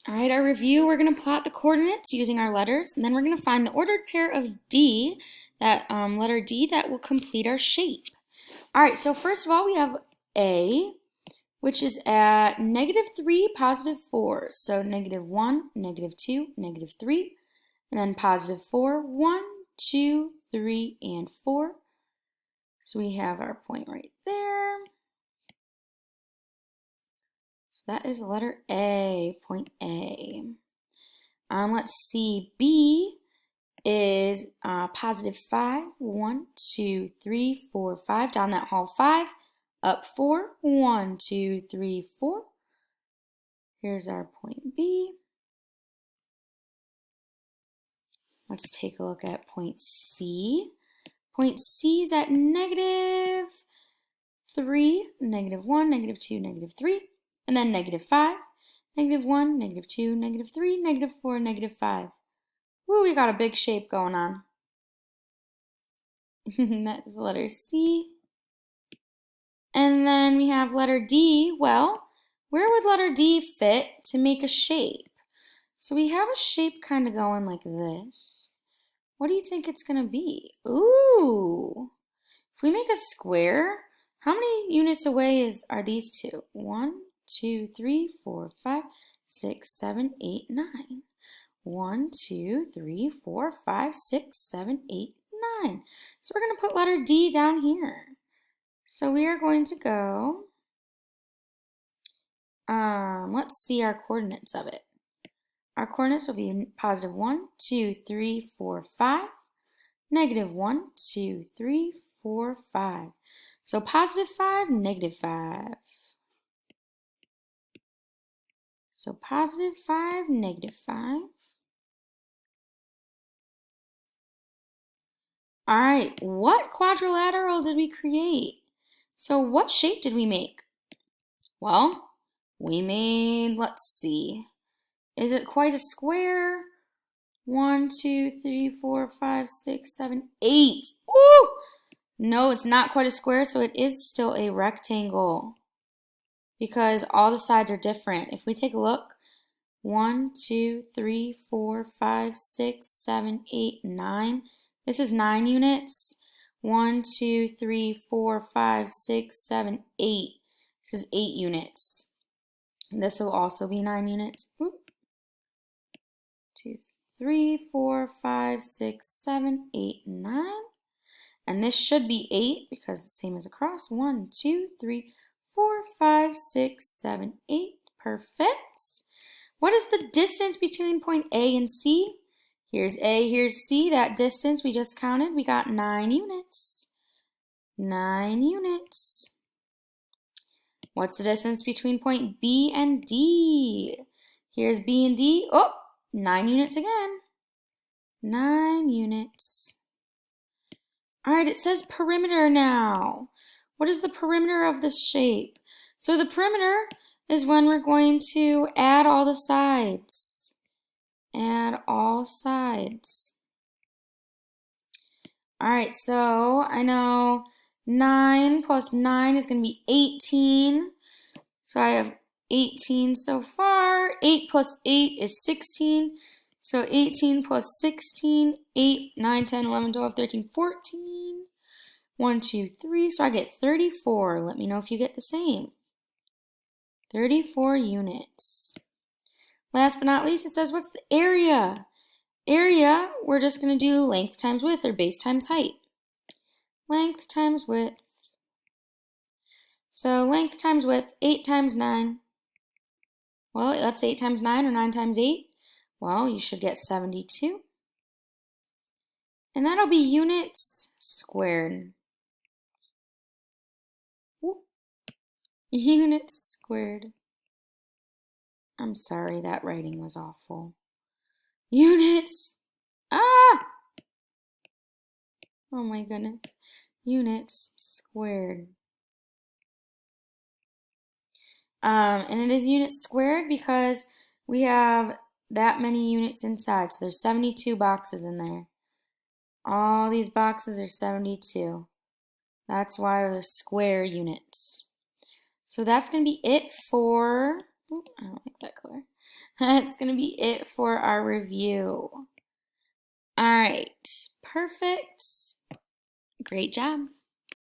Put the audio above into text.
All right, our review, we're going to plot the coordinates using our letters, and then we're going to find the ordered pair of D, that letter D, that will complete our shape. All right, so first of all, we have A, which is at -3, +4. So -1, -2, -3, and then +4, 1, 2, 3, and 4. So we have our point right there. So that is the letter A, point A. Let's see, B is +5, 1, 2, 3, 4, 5, down that hall 5, up 4, 1, 2, 3, 4. Here's our point B. Let's take a look at point C. Point C is at -3, -1, -2, -3, and then -5, -1, -2, -3, -4, -5. Woo, we got a big shape going on. That's the letter C. And then we have letter D. Well, where would letter D fit to make a shape? So we have a shape kind of going like this. What do you think it's going to be? Ooh! If we make a square, how many units away are these two? 1, 2, 3, 4, 5, 6, 7, 8, 9. 1, 2, 3, 4, 5, 6, 7, 8, 9. So we're going to put letter D down here. So we are going to go, let's see our coordinates of it. Our coordinates will be +1, 2, 3, 4, 5, -1, 2, 3, 4, 5. So +5, -5. So +5, -5. All right, what quadrilateral did we create? So what shape did we make? Well, we made, let's see, is it quite a square? 1, 2, 3, 4, 5, 6, 7, 8. Ooh! No, it's not quite a square, so it is still a rectangle because all the sides are different. If we take a look, 1, 2, 3, 4, 5, 6, 7, 8, 9. This is 9 units. 1, 2, 3, 4, 5, 6, 7, 8. This is 8 units. And this will also be 9 units. 2, 3, 4, 5, 6, 7, 8, 9. And this should be 8 because it's the same as across. 1, 2, 3, 4, 5, 6, 7, 8. Perfect. What is the distance between point A and C? Here's A, here's C. That distance we just counted, we got 9 units. 9 units. What's the distance between point B and D? Here's B and D. Oh, 9 units again. 9 units. All right, it says perimeter now. What is the perimeter of this shape? So the perimeter is when we're going to add all the sides. Add all sides. All right, so I know 9 plus 9 is going to be 18. So I have 18 so far. 8 plus 8 is 16. So 18 plus 16, 8, 9, 10, 11, 12, 13, 14. 1, 2, 3. So I get 34. Let me know if you get the same. 34 units. Last but not least, it says, what's the area? Area, we're just going to do length times width, or base times height. Length times width. So length times width, 8 times 9. Well, that's 8 times 9 or 9 times 8. Well, you should get 72. And that'll be units squared. Units squared. I'm sorry, that writing was awful. Units. Ah! Oh my goodness. Units squared. And it is units squared because we have that many units inside. So there's 72 boxes in there. All these boxes are 72. That's why they're square units. So that's going to be it for, I don't like that color. That's going to be it for our review. All right, perfect. Great job.